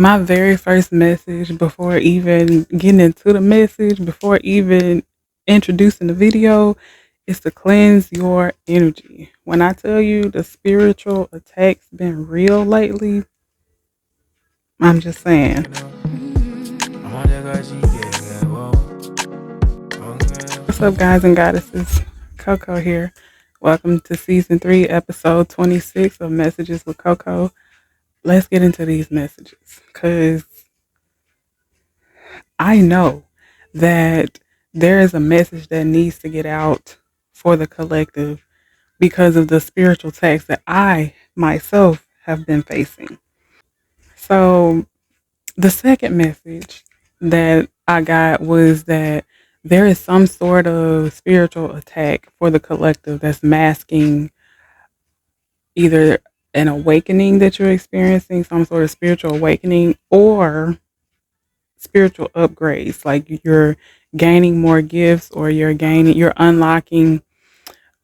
My very first message before even getting into the message, before even introducing the video, is to cleanse your energy. When I tell you the spiritual attacks been real lately, I'm just saying. What's up, guys and goddesses? CoCo here. Welcome to season 3, episode 26 of Messages with CoCo. Let's get into these messages because I know that there is a message that needs to get out for the collective because of the spiritual attacks that I myself have been facing. So, the second message that I got was that there is some sort of spiritual attack for the collective that's masking either an awakening that you're experiencing, some sort of spiritual awakening, or spiritual upgrades. Like you're gaining more gifts, or you're unlocking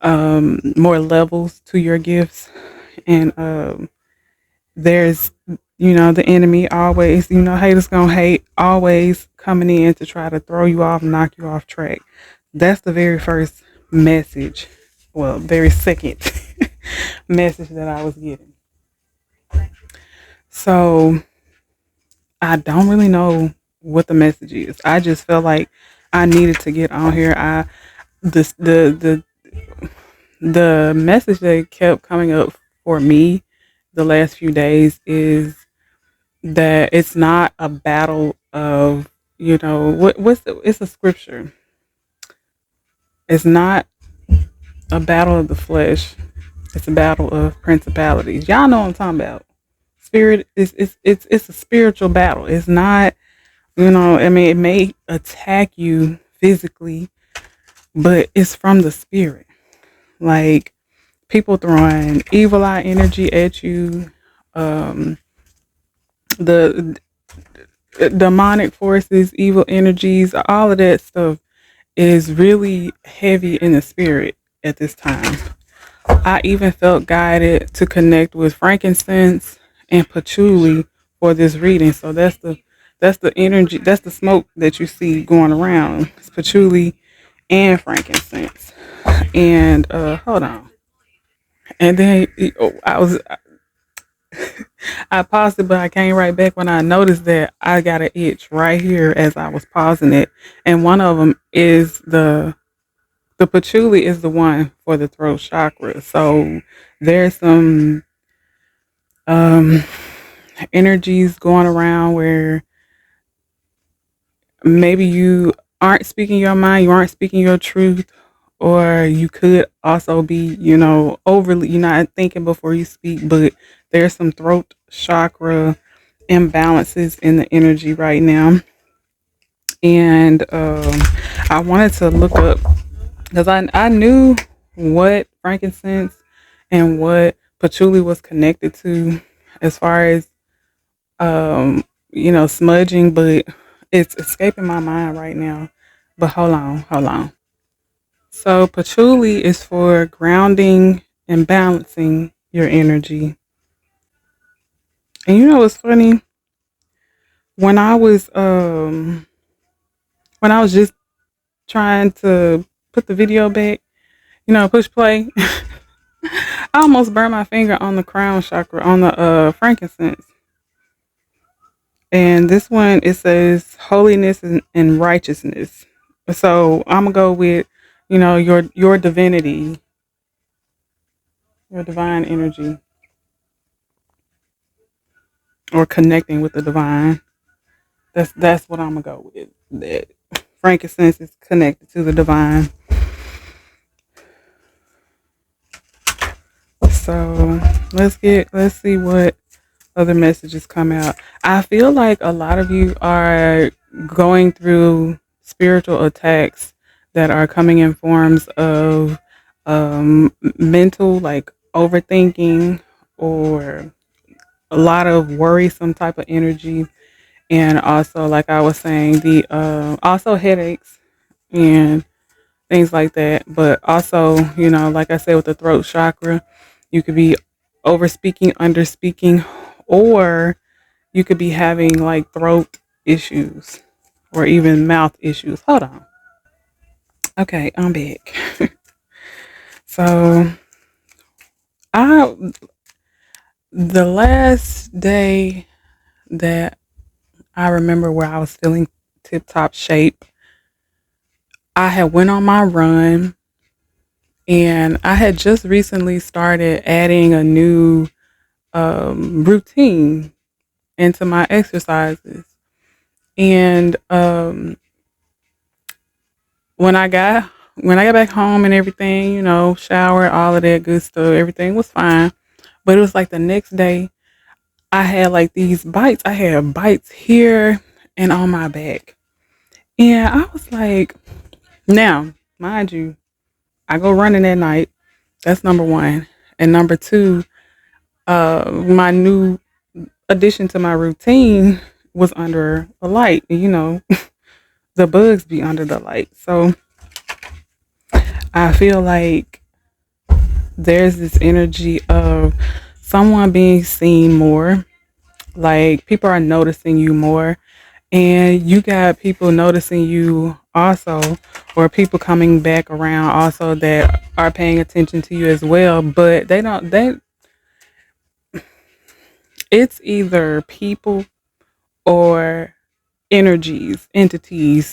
more levels to your gifts. And there's, the enemy always, haters gonna hate, always coming in to try to throw you off, knock you off track. That's the very first message. Well, very second message that I was getting. So I don't really know what the message is. I just felt like I needed to get on here. The message that kept coming up for me the last few days is that it's not a battle of, it's a scripture. It's not a battle of the flesh. It's a battle of principalities. Y'all know what I'm talking about. Spirit is it's a spiritual battle. It's not, it may attack you physically, but it's from the spirit. Like people throwing evil eye energy at you, the demonic forces, evil energies, all of that stuff is really heavy in the spirit at this time. I even felt guided to connect with frankincense and patchouli for this reading. So that's the energy, that's the smoke that you see going around. It's patchouli and frankincense. And hold on. And then I paused it, but I came right back when I noticed that I got an itch right here as I was pausing it. And one of them is the patchouli is the one for the throat chakra. So there's some um energies going around where maybe you aren't speaking your mind, you aren't speaking your truth, or you could also be, overly, you're not thinking before you speak, but there's some throat chakra imbalances in the energy right now. And I wanted to look up because I knew what frankincense and what patchouli was connected to as far as smudging, but it's escaping my mind right now. But hold on. So patchouli is for grounding and balancing your energy. And you know what's funny? When I was just trying to put the video back, push play, I almost burned my finger on the crown chakra on the frankincense. And this one, it says holiness and righteousness. So I'm gonna go with, your divinity, your divine energy, or connecting with the divine. That's what I'm gonna go with. That frankincense is connected to the divine. So let's see what other messages come out. I feel like a lot of you are going through spiritual attacks that are coming in forms of mental, like overthinking, or a lot of worrisome type of energy, and also, like I was saying, the also headaches and things like that. But also, like I said, with the throat chakra, you could be over speaking, under speaking, or you could be having like throat issues or even mouth issues. Hold on. Okay, I'm back. So I the last day that I remember where I was feeling tip top shape, I had went on my run and I had just recently started adding a new routine into my exercises. And when I got back home and everything, shower, all of that good stuff, everything was fine. But it was like the next day I had like these bites. I had bites here and on my back. And I was like, now, mind you, I go running at night. That's number one. And number two, my new addition to my routine was under a light. And, the bugs be under the light. So I feel like there's this energy of someone being seen more. Like people are noticing you more. And you got people noticing you also, or people coming back around also that are paying attention to you as well. But it's either people or entities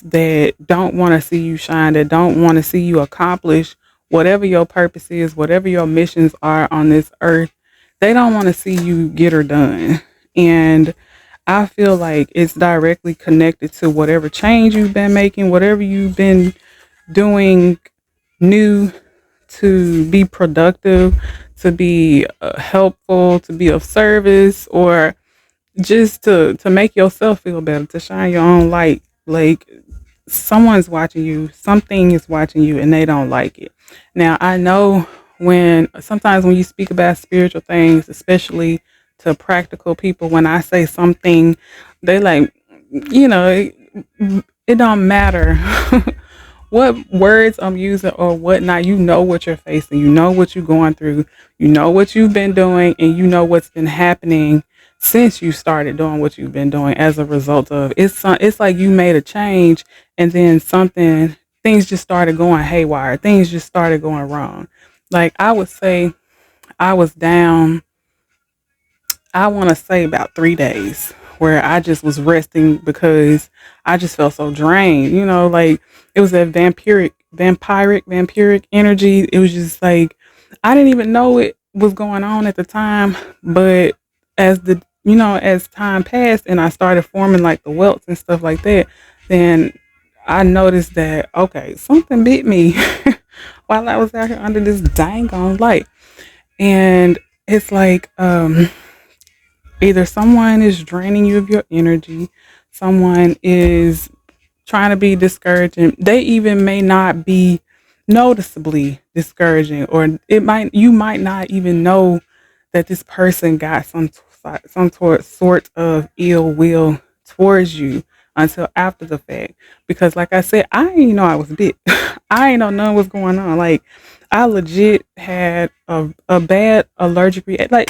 that don't want to see you shine, that don't want to see you accomplish whatever your purpose is, whatever your missions are on this earth. They don't want to see you get her done. And I feel like it's directly connected to whatever change you've been making, whatever you've been doing new to be productive, to be helpful, to be of service, or just to make yourself feel better, to shine your own light. Like someone's watching you, something is watching you, and they don't like it. Now I know when sometimes when you speak about spiritual things, especially to practical people, when I say something, they like, it don't matter what words I'm using or whatnot. You know what you're facing, you know what you're going through, you know what you've been doing, and you know what's been happening since you started doing what you've been doing as a result of it's like you made a change and then things just started going haywire, things just started going wrong. Like I would say I was down, I want to say about 3 days where I just was resting because I just felt so drained. Like it was that vampiric energy. It was just like I didn't even know it was going on at the time, but as time passed and I started forming like the welts and stuff like that, then I noticed that okay, something bit me while I was out here under this dang on light, and it's like either someone is draining you of your energy, someone is trying to be discouraging. They even may not be noticeably discouraging, or you might not even know that this person got sort of ill will towards you until after the fact. Because like I said, I didn't know I was bit. I didn't know none was going on. Like I legit had a bad allergic reaction. Like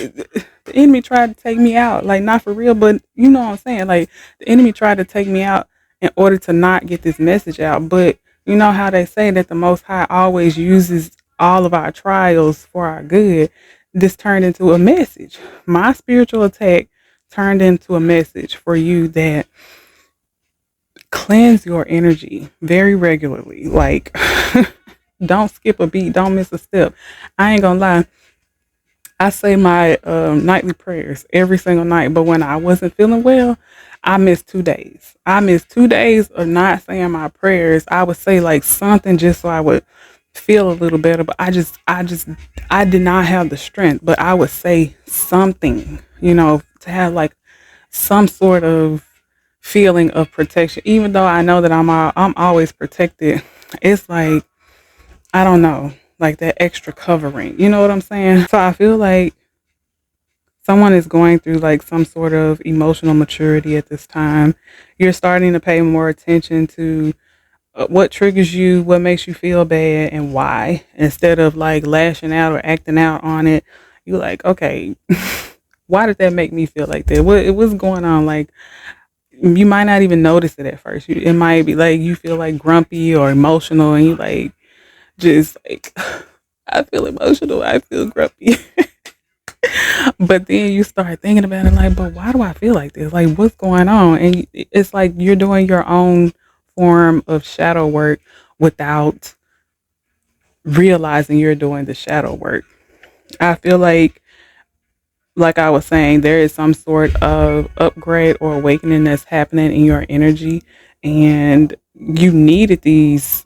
the enemy tried to take me out. Like not for real, but you know what I'm saying? Like the enemy tried to take me out in order to not get this message out. But you know how they say that the Most High always uses all of our trials for our good. This turned into a message. My spiritual attack turned into a message for you that cleanse your energy very regularly. Like, don't skip a beat, don't miss a step. I ain't gonna lie. I say my nightly prayers every single night, but when I wasn't feeling well, I missed 2 days. I missed 2 days of not saying my prayers. I would say like something just so I would feel a little better, but I did not have the strength, but I would say something, to have like some sort of feeling of protection, even though I know that I'm always protected. It's like, I don't know, like that extra covering, you know what I'm saying? So I feel like someone is going through like some sort of emotional maturity at this time. You're starting to pay more attention to what triggers you, what makes you feel bad, and why. Instead of like lashing out or acting out on it, you're like, okay, Why did that make me feel like that? What it was going on? Like, you might not even notice it at first. It might be like you feel like grumpy or emotional, and you like just like I feel emotional. I feel grumpy. But then you start thinking about it like, but why do I feel like this? Like, what's going on? And it's like you're doing your own form of shadow work without realizing you're doing the shadow work. I feel like I was saying, there is some sort of upgrade or awakening that's happening in your energy, and you needed these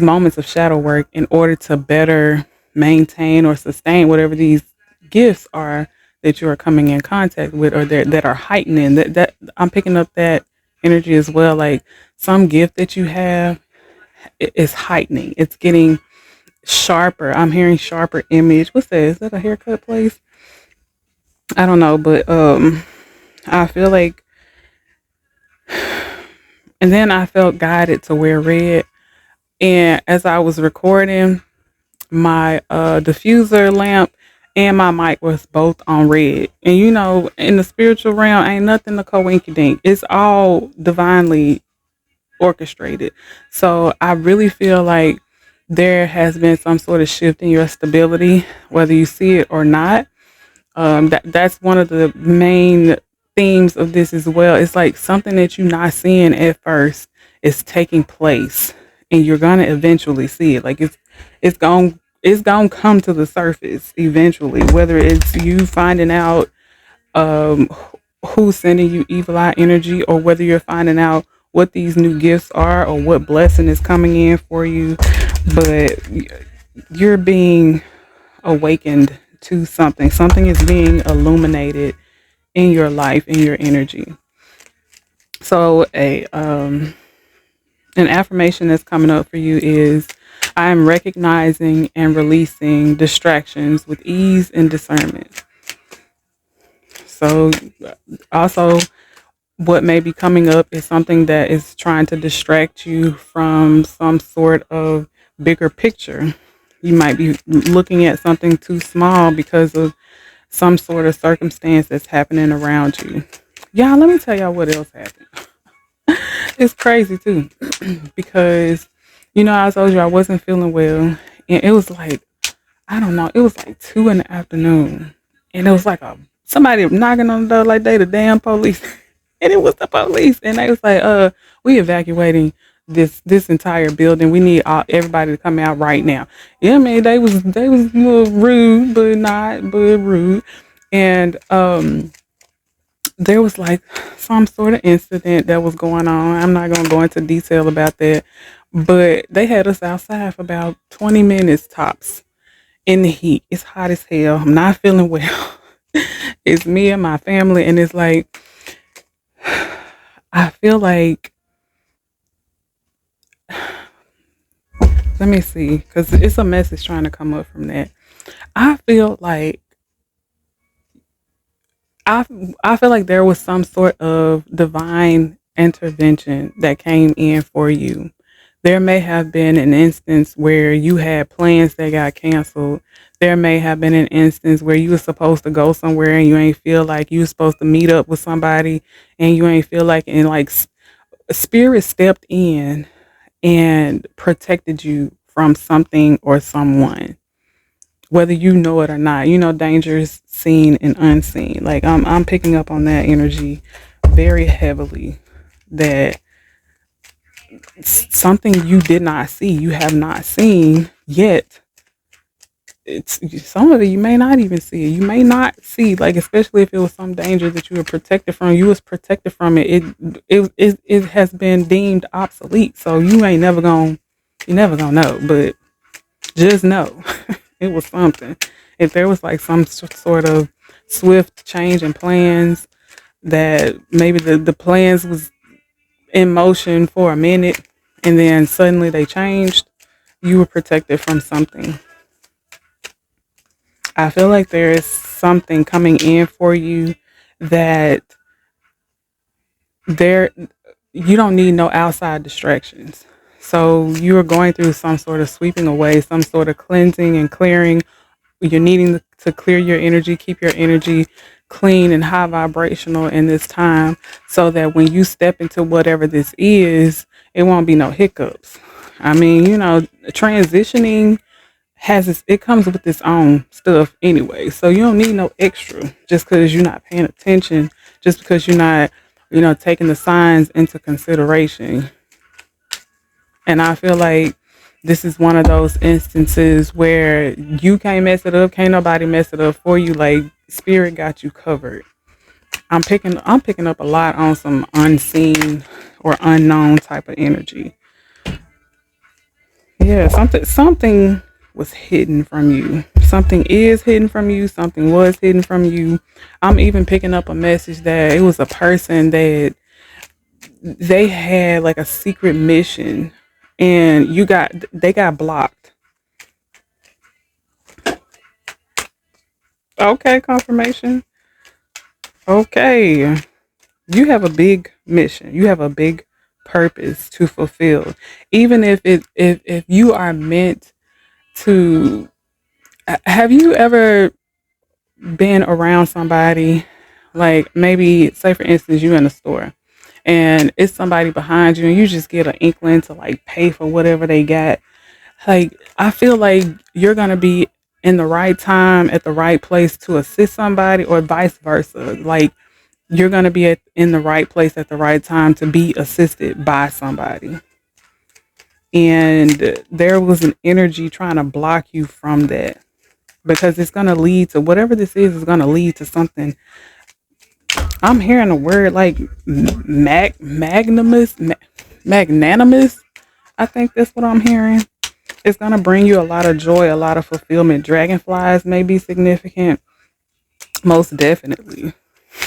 moments of shadow work in order to better maintain or sustain whatever these gifts are that you are coming in contact with, or that are heightening. That I'm picking up that energy as well. Like, some gift that you have is heightening. It's getting sharper. I'm hearing sharper image. What's that? Is that a haircut place? I don't know, but I feel like, and then I felt guided to wear red. And as I was recording, my diffuser lamp and my mic was both on red. And you know, in the spiritual realm, ain't nothing to coinkydink. It's all divinely orchestrated. So I really feel like there has been some sort of shift in your stability, whether you see it or not. That's one of the main themes of this as well. It's like something that you're not seeing at first is taking place, and you're gonna eventually see it. Like, it's gonna come to the surface eventually. Whether it's you finding out um, who's sending you evil eye energy, or whether you're finding out what these new gifts are, or what blessing is coming in for you, but you're being awakened to something. Something is being illuminated in your life, in your energy. So a an affirmation that's coming up for you is, I am recognizing and releasing distractions with ease and discernment. So also, what may be coming up is something that is trying to distract you from some sort of bigger picture. You might be looking at something too small because of some sort of circumstance that's happening around you. Y'all, let me tell y'all what else happened. It's crazy too, because I told you I wasn't feeling well, and it was like, I don't know, it was like 2 in the afternoon, and it was like somebody knocking on the door like they the damn police, and it was the police, and they was like, we evacuating this entire building. We need everybody to come out right now. Yeah, I mean, they was a little rude, but rude, and there was like some sort of incident that was going on. I'm not going to go into detail about that, but they had us outside for about 20 minutes tops in the heat. It's hot as hell. I'm not feeling well. It's me and my family, and it's like, I feel like, let me see, because it's a message trying to come up from that. I feel like I I feel like there was some sort of divine intervention that came in for you. There may have been an instance where you had plans that got canceled. There may have been an instance where you were supposed to go somewhere and you ain't feel like you were supposed to meet up with somebody, and you ain't feel like, and like spirit stepped in and protected you from something or someone, whether you know it or not. Danger is seen and unseen. Like, I'm picking up on that energy very heavily. That something you did not see, you have not seen yet. It's some of it you may not even see. You may not see, like, especially if it was some danger that you were protected from. You was protected from it. It has been deemed obsolete. So you never gonna know. But just know it was something. If there was like some sort of swift change in plans, that maybe the plans was in motion for a minute and then suddenly they changed, you were protected from something. I feel like there is something coming in for you that there you don't need no outside distractions. So you are going through some sort of sweeping away, some sort of cleansing and clearing you're needing to clear your energy, keep your energy clean and high vibrational in this time, so that when you step into whatever this is, it won't be no hiccups. I mean, transitioning it comes with its own stuff anyway. So you don't need no extra just because you're not paying attention, just because you're not, taking the signs into consideration. And I feel like this is one of those instances where you can't mess it up, can't nobody mess it up for you. Like spirit got you covered. I'm picking up a lot on some unseen or unknown type of energy. Yeah, something was hidden from you. Something is hidden from you. Something was hidden from you. I'm even picking up a message that it was a person that they had like a secret mission, and they got blocked. Okay, confirmation. Okay, you have a big mission. You have a big purpose to fulfill. Even if you are meant to. Have you ever been around somebody, like maybe say for instance you in a store and it's somebody behind you and you just get an inkling to like pay for whatever they got? Like I feel like you're gonna be in the right time at the right place to assist somebody, or vice versa. Like you're gonna be in the right place at the right time to be assisted by somebody, and there was an energy trying to block you from that, because it's going to lead to whatever this is going to lead to something. I'm hearing a word like magnanimous. I think that's what I'm hearing. It's going to bring you a lot of joy, a lot of fulfillment. Dragonflies may be significant, most definitely.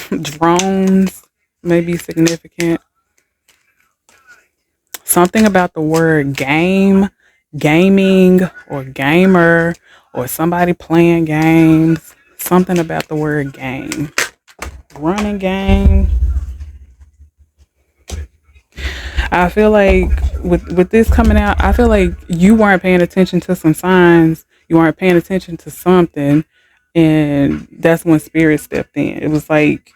Drones may be significant. Something about the word game, gaming, or gamer, or somebody playing games. Something about the word game. Running game. I feel like with this coming out, I feel like you weren't paying attention to some signs. You weren't paying attention to something, and that's when spirit stepped in. It was like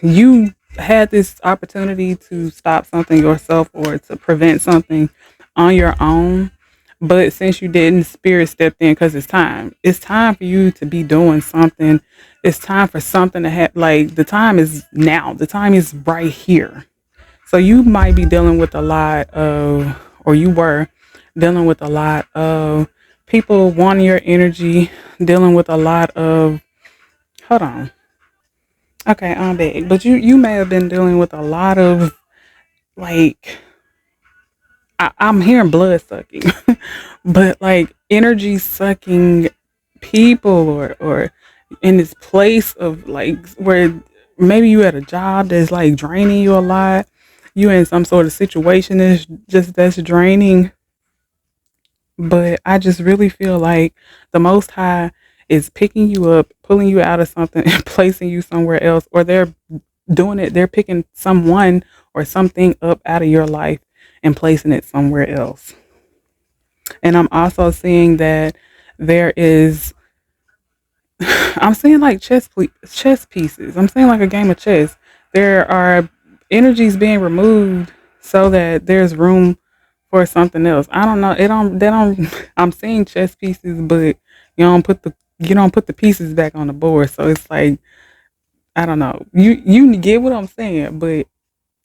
you had this opportunity to stop something yourself or to prevent something on your own. But since you didn't, spirit stepped in because it's time. It's time for you to be doing something. It's time for something to happen. Like the time is now. The time is right here. So you might be dealing with a lot of, or you were dealing with a lot of people wanting your energy, dealing with a lot of, hold on. Okay, I'm back. But you may have been dealing with a lot of like I'm hearing blood sucking, but like energy sucking people, or in this place of like where maybe you at a job that's like draining you a lot. You in some sort of situation that's draining. But I just really feel like the Most High is picking you up, pulling you out of something, and placing you somewhere else, or they're doing it. They're picking someone or something up out of your life and placing it somewhere else. And I'm also seeing that there is, I'm seeing like chess pieces. I'm seeing like a game of chess. There are energies being removed so that there's room for something else. I don't know. It don't. They don't. I'm seeing chess pieces, but you don't put the pieces back on the board. So it's like I don't know. You get what I'm saying, but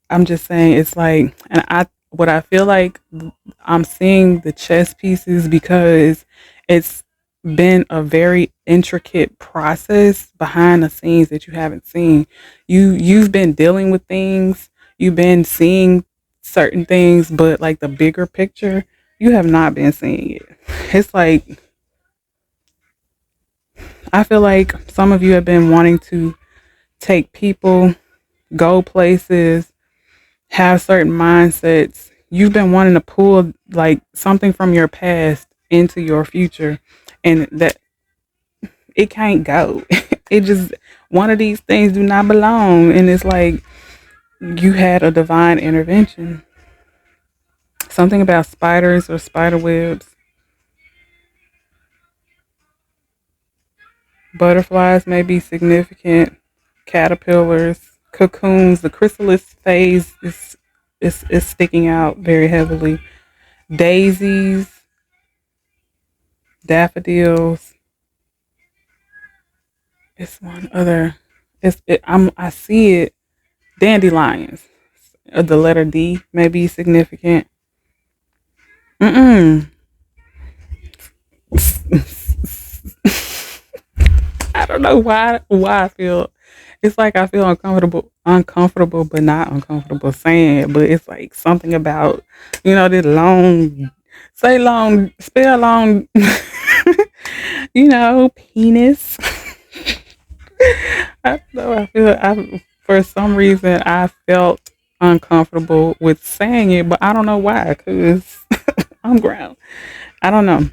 I'm just saying it's like, and what I feel like I'm seeing the chess pieces because it's been a very intricate process behind the scenes that you haven't seen. You've been dealing with things, you've been seeing certain things, but like the bigger picture, you have not been seeing it. It's like I feel like some of you have been wanting to take people, go places, have certain mindsets. You've been wanting to pull like something from your past into your future, and that it can't go. It just one of these things do not belong, and it's like you had a divine intervention. Something about spiders or spider webs. Butterflies may be significant. Caterpillars, cocoons, the chrysalis phase is sticking out very heavily. Daisies, daffodils. It's one other. I see it. Dandelions. The letter D may be significant. Mm-mm. I don't know why I feel it's like I feel uncomfortable but not uncomfortable saying it, but it's like something about this long say long spell long penis. I don't know, I for some reason I felt uncomfortable with saying it, but I don't know why, cuz I'm ground. I don't know.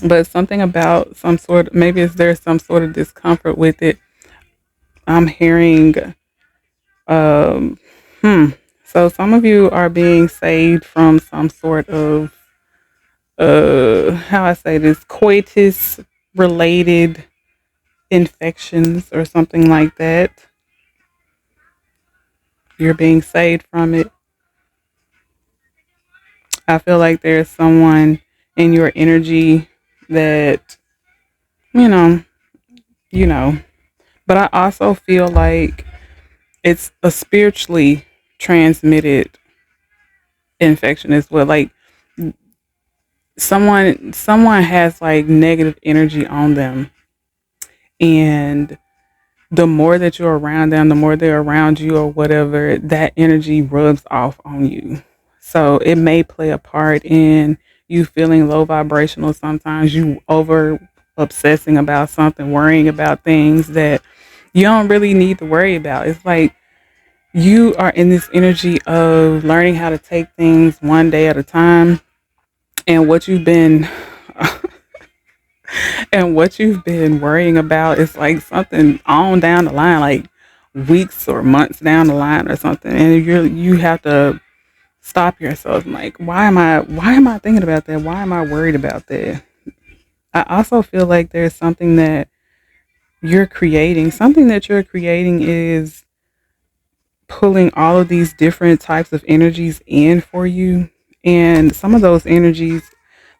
But something about some sort, maybe is there some sort of discomfort with it. I'm hearing, um, hmm. So some of you are being saved from some sort of, how I say this, coitus related infections or something like that. You're being saved from it. I feel like there's someone in your energy that, you know, you know, but I also feel like it's a spiritually transmitted infection as well. Like someone has like negative energy on them, and the more that you're around them, the more they're around you or whatever, that energy rubs off on you. So it may play a part in you feeling low vibrational. Sometimes you over obsessing about something, worrying about things that you don't really need to worry about. It's like you are in this energy of learning how to take things one day at a time, and what you've been worrying about is like something on down the line, like weeks or months down the line or something, and you have to stop yourself and like, why am I thinking about that, why am I worried about that? I also feel like there's something that you're creating is pulling all of these different types of energies in for you. And some of those energies,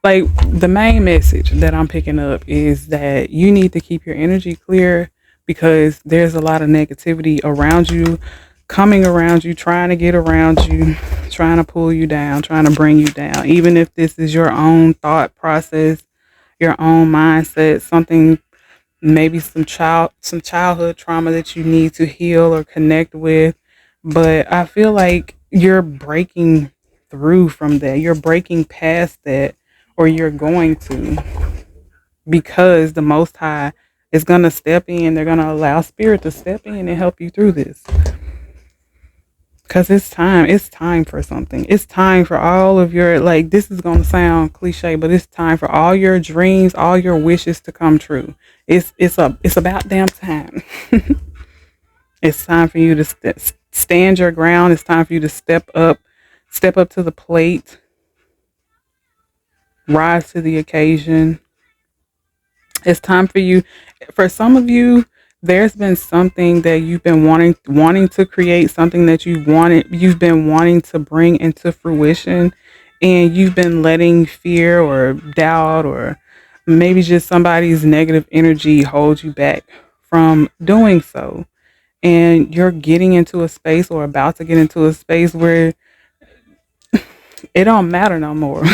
like the main message that I'm picking up is that you need to keep your energy clear because there's a lot of negativity around you, coming around you, trying to get around you, trying to pull you down, trying to bring you down. Even if this is your own thought process, your own mindset, something, maybe some childhood trauma that you need to heal or connect with. But I feel like you're breaking through from that, you're breaking past that, or you're going to, because the Most High is going to step in. They're going to allow spirit to step in and help you through this, because it's time for something. It's time for all of your, like, this is going to sound cliche, but it's time for all your dreams, all your wishes to come true. It's about damn time. It's time for you to stand your ground. It's time for you to step up to the plate, rise to the occasion. It's time for you. For some of you, there's been something that you've been wanting to create, something that you've been wanting to bring into fruition, and you've been letting fear or doubt or maybe just somebody's negative energy hold you back from doing so. And you're getting into a space or about to get into a space where it don't matter no more.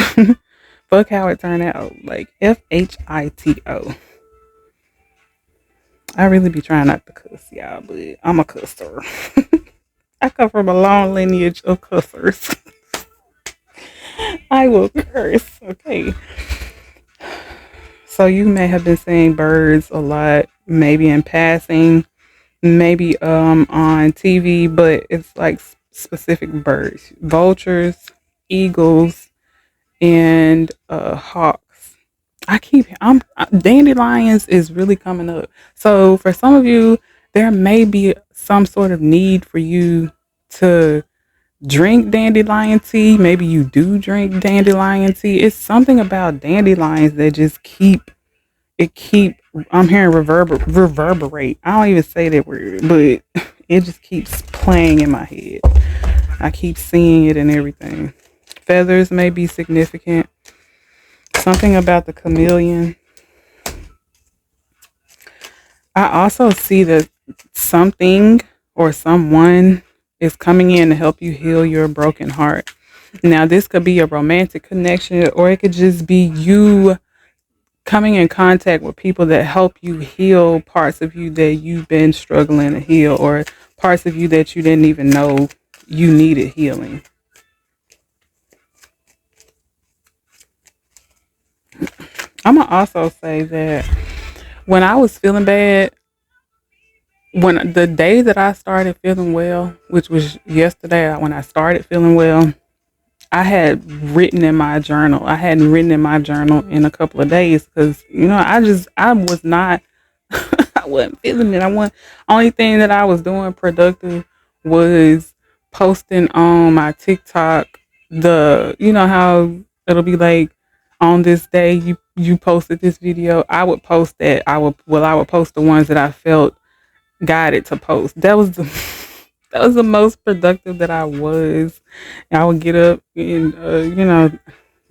Fuck how it turned out. Like FHITO. I really be trying not to cuss, y'all, but I'm a cusser. I come from a long lineage of cussers. I will curse. Okay. So you may have been seeing birds a lot, maybe in passing, maybe on TV, but it's like specific birds, vultures, eagles, and hawks. Dandelions is really coming up. So for some of you, there may be some sort of need for you to drink dandelion tea. Maybe you do drink dandelion tea. It's something about dandelions that just keep I'm hearing reverberate. I don't even say that word, but it just keeps playing in my head. I keep seeing it and everything. Feathers may be significant. Something about the chameleon. I also see that something or someone is coming in to help you heal your broken heart. Now, this could be a romantic connection, or it could just be you coming in contact with people that help you heal parts of you that you've been struggling to heal, or parts of you that you didn't even know you needed healing. I'm going to also say that when I was feeling bad, when the day that I started feeling well, which was yesterday, when I started feeling well, I had written in my journal. I hadn't written in my journal in a couple of days because, I was not, I wasn't feeling it. Only thing that I was doing productive was posting on my TikTok how it'll be like, on this day you posted this video. I would post that. I would post the ones that I felt guided to post. That was the most productive that I was. I would get up and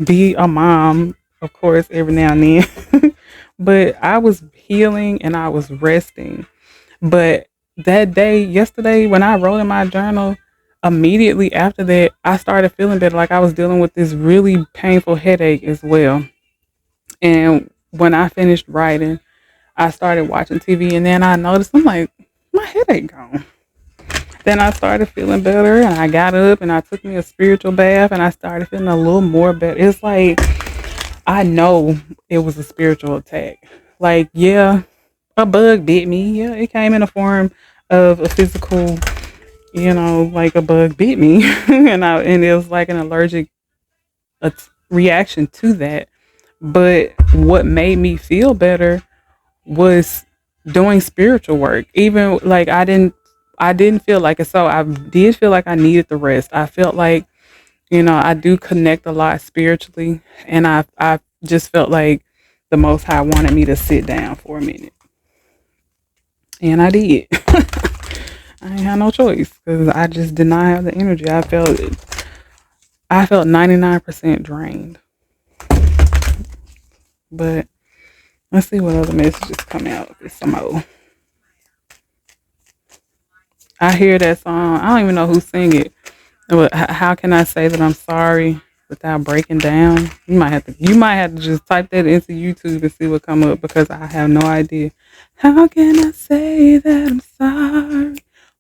be a mom, of course, every now and then. But I was healing and I was resting. But that day, yesterday, when I wrote in my journal, immediately after that, I started feeling better. Like I was dealing with this really painful headache as well. And when I finished writing, I started watching TV, and then I noticed, I'm like, my headache gone. Then I started feeling better, and I got up and I took me a spiritual bath, and I started feeling a little more better. It's like I know it was a spiritual attack. Like, yeah, a bug bit me. Yeah, it came in the form of a physical, like a bug bit me, and it was like an allergic reaction to that. But what made me feel better was doing spiritual work. Even like I didn't feel like it. So I did feel like I needed the rest. I felt like, I do connect a lot spiritually, and I just felt like the Most High wanted me to sit down for a minute. And I did. I ain't had no choice because I just did not have the energy. I felt 99% drained. But let's see what other messages come out. There's some more. I hear that song. I don't even know who sing it. But how can I say that I'm sorry without breaking down? You might have to just type that into YouTube and see what come up because I have no idea. How can I say that I'm sorry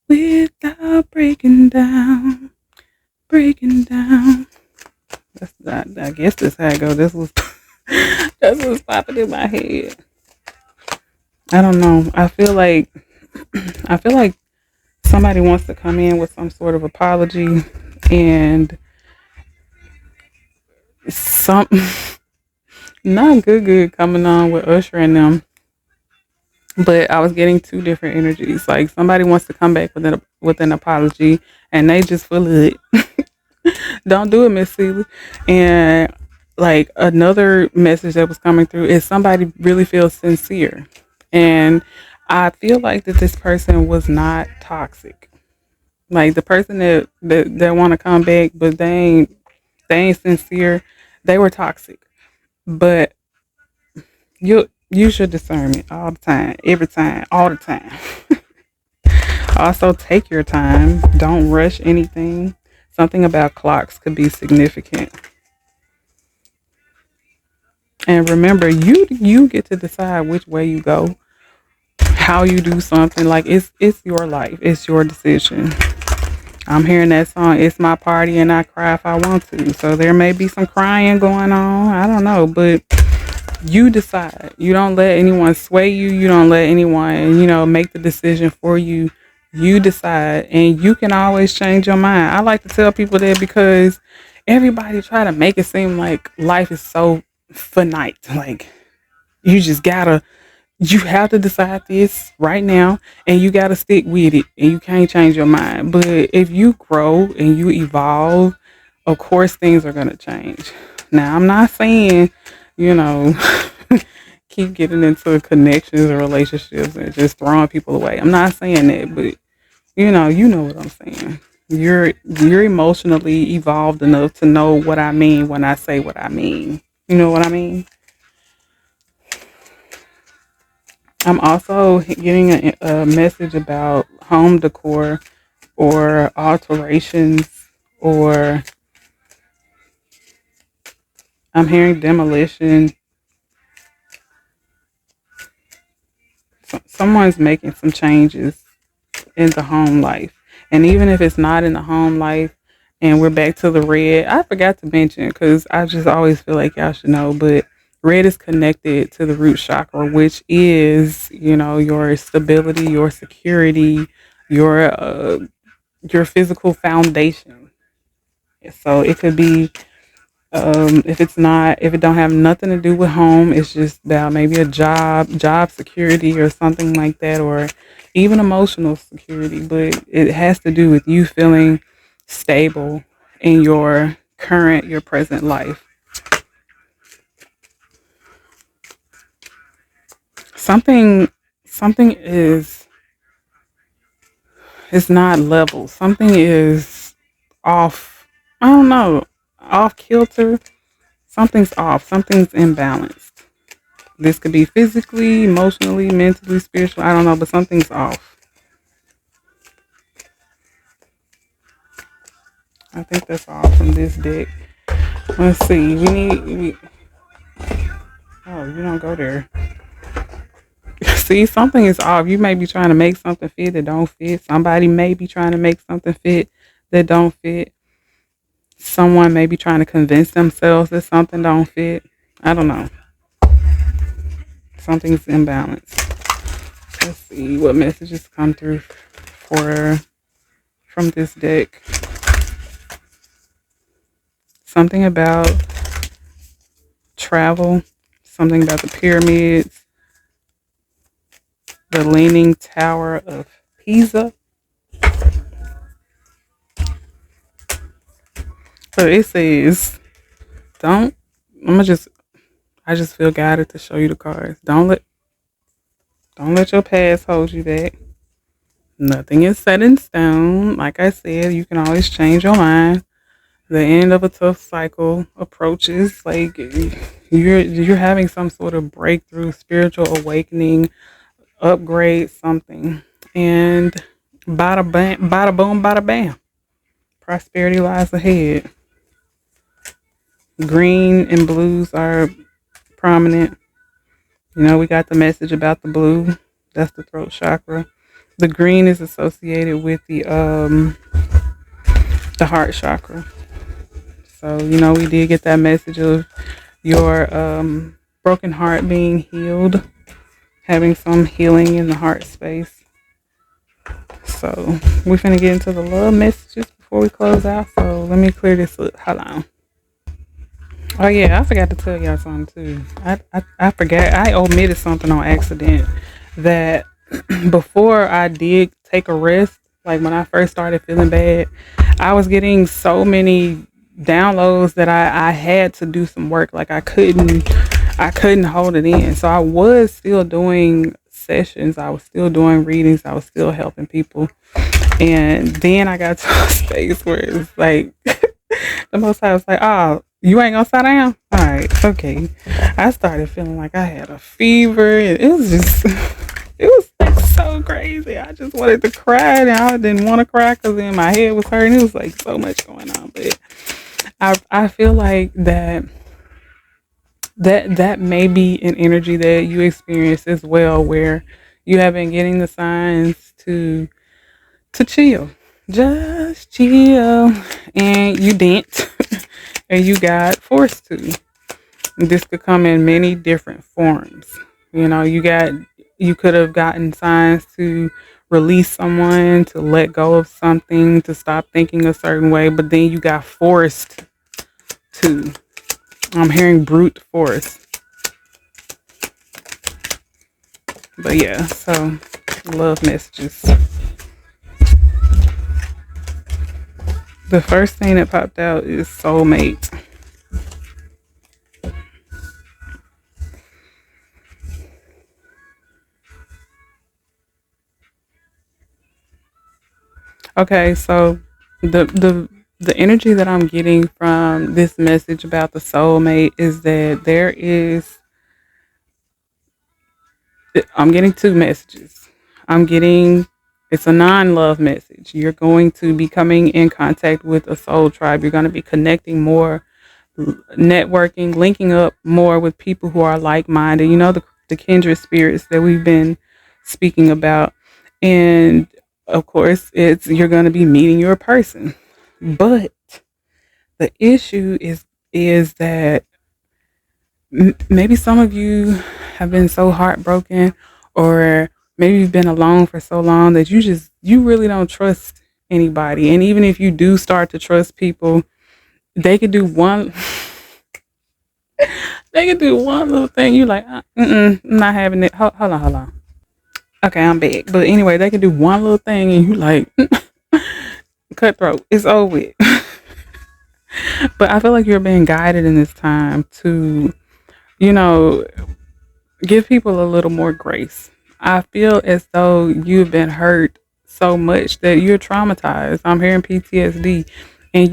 without breaking down? Breaking down. I guess that's how it goes. That's what's popping in my head. I don't know. I feel like somebody wants to come in with some sort of apology and some not good coming on with Usher and them. But I was getting two different energies. Like somebody wants to come back with an apology and they just full of it. Don't do it, Miss Seeley. And like another message that was coming through is somebody really feels sincere. And I feel like that this person was not toxic. Like the person that want to come back, but they ain't sincere. They were toxic. But you use your discernment all the time, every time, all the time. Also, take your time. Don't rush anything. Something about clocks could be significant. And remember, you get to decide which way you go, how you do something. Like it's your life. It's your decision. I'm hearing that song, It's My Party and I Cry If I Want to. So there may be some crying going on. I don't know. But you decide. You don't let anyone sway you. You don't let anyone, make the decision for you. You decide. And you can always change your mind. I like to tell people that because everybody try to make it seem like life is so finite. Like you have to decide this right now and you got to stick with it and you can't change your mind. But if you grow and you evolve, of course things are going to change. Now, I'm not saying, you know, keep getting into connections or relationships and just throwing people away. I'm not saying that, but you know what I'm saying. You're emotionally evolved enough to know what I mean when I say what I mean. You know what I mean? I'm also getting a message about home decor or alterations, or I'm hearing demolition. Someone's making some changes in the home life. And even if it's not in the home life and we're back to the red, I forgot to mention because I just always feel like y'all should know, but red is connected to the root chakra, which is, your stability, your security, your your physical foundation. So it could be, if it don't have nothing to do with home, it's just about maybe a job security or something like that, or even emotional security. But it has to do with you feeling stable in your present life. Something, something is not level. Something is off. I don't know, off kilter. Something's off. Something's imbalanced. This could be physically, emotionally, mentally, spiritually. I don't know, but something's off. I think that's all from this deck. Let's see. Oh, you don't go there. See, something is off. You may be trying to make something fit that don't fit. Somebody may be trying to make something fit that don't fit. Someone may be trying to convince themselves that something don't fit. I don't know. Something's imbalanced. Let's see what messages come through for from this deck. Something about travel, something about the pyramids, the Leaning Tower of Pisa. But it says, don't, I just feel guided to show you the cards. Don't let your past hold you back. Nothing is set in stone. Like I said, you can always change your mind. The end of a tough cycle approaches. Like you're having some sort of breakthrough, spiritual awakening, upgrade, something. And bada bam, bada boom, bada bam. Prosperity lies ahead. Green and blues are prominent. We got the message about the blue. That's the throat chakra. The green is associated with the heart chakra. So, we did get that message of your broken heart being healed, having some healing in the heart space. So, we're going to get into the love messages before we close out. So, let me clear this up. Hold on. Oh, yeah, I forgot to tell y'all something, too. I forgot. I omitted something on accident that before I did take a rest, like when I first started feeling bad, I was getting so many downloads that I had to do some work. Like I couldn't hold it in. So I was still doing sessions. I was still doing readings. I was still helping people. And then I got to a space where it's like the most I was like, oh, you ain't gonna sit down? All right, okay. I started feeling like I had a fever, and it was just, it was like so crazy. I just wanted to cry, and I didn't want to cry because then my head was hurting. It was like so much going on, but I feel like that may be an energy that you experience as well, where you have been getting the signs to chill, just chill, and you didn't, and you got forced to. This could come in many different forms. You could have gotten signs to release someone, to let go of something, to stop thinking a certain way, but then you got forced to. I'm hearing brute force. But yeah, so love messages. The first thing that popped out is soulmate. Okay, so the energy that I'm getting from this message about the soulmate is that I'm getting two messages. I'm getting it's a non-love message. You're going to be coming in contact with a soul tribe. You're going to be connecting more, networking, linking up more with people who are like-minded. You know, the kindred spirits that we've been speaking about. And of course, it's you're going to be meeting your person. But the issue is that maybe some of you have been so heartbroken, or maybe you've been alone for so long that you really don't trust anybody. And even if you do start to trust people, they could do one they could do one little thing. You like, I'm not having it. Hold on. Okay, I'm back. But anyway, they can do one little thing, and you like, cutthroat. It's over with. But I feel like you're being guided in this time to, you know, give people a little more grace. I feel as though you've been hurt so much that you're traumatized. I'm hearing PTSD, and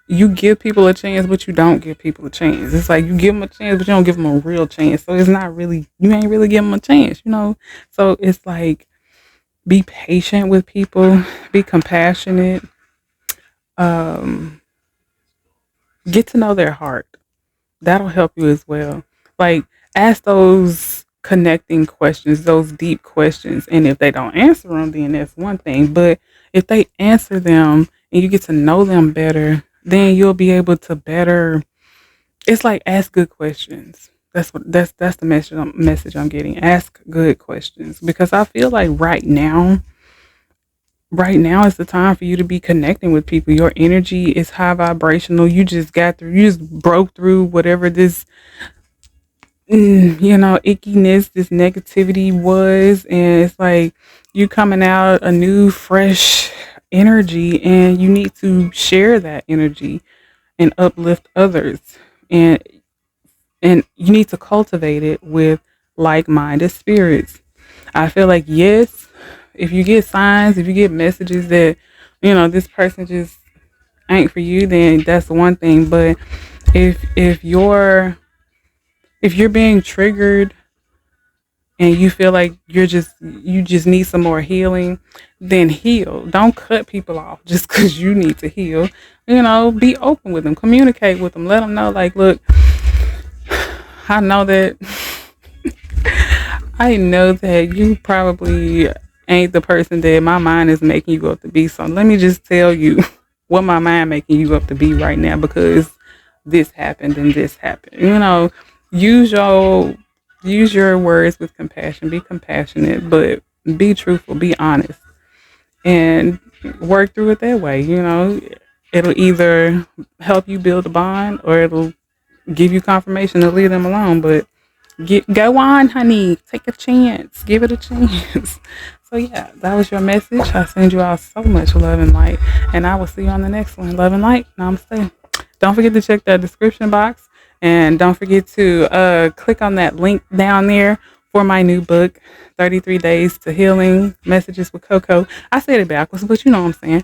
you give people a chance, but you don't give people a chance. It's like you give them a chance, but you don't give them a real chance. So it's not really, you ain't really give them a chance, you know? So it's like, be patient with people, be compassionate, um, get to know their heart. That'll help you as well. Like, ask those connecting questions, those deep questions. And if they don't answer them, then that's one thing. But if they answer them and you get to know them better, then you'll be able to better. It's like ask good questions. That's the message I'm getting. Ask good questions, because I feel like right now is the time for you to be connecting with people. Your energy is high vibrational. You just broke through whatever this, ickiness, this negativity was. And it's like you coming out a new, fresh energy, and you need to share that energy and uplift others. And, and you need to cultivate it with like minded spirits. I feel like, yes, if you get signs, if you get messages that, this person just ain't for you, then that's one thing. But if you're being triggered and you feel like you just need some more healing, then heal. Don't cut people off just because you need to heal. Be open with them, communicate with them, let them know, like, look, I know that I know that you probably ain't the person that my mind is making you up to be. So let me just tell you what my mind making you up to be right now, because this happened and this happened. Use your use your words with compassion. Be compassionate, but be truthful, be honest, and work through it that way. It'll either help you build a bond, or it'll give you confirmation to leave them alone. But go on, honey. Take a chance. Give it a chance. So yeah, that was your message. I send you all so much love and light, and I will see you on the next one. Love and light. Namaste. Don't forget to check that description box, and don't forget to click on that link down there for my new book, 33 Days to Healing, Messages with CoCo. I said it backwards, but you know what I'm saying.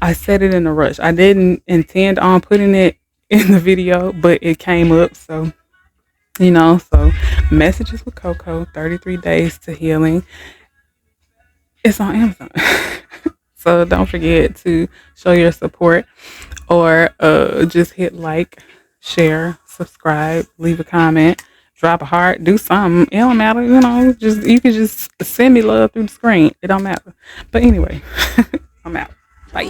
I said it in a rush. I didn't intend on putting it in the video, but it came up, so so Messages with CoCo, 33 Days to Healing. It's on Amazon. So don't forget to show your support, or just hit like, share, subscribe, leave a comment, drop a heart, do something. It don't matter, you can just send me love through the screen. It don't matter. But anyway, I'm out. Bye.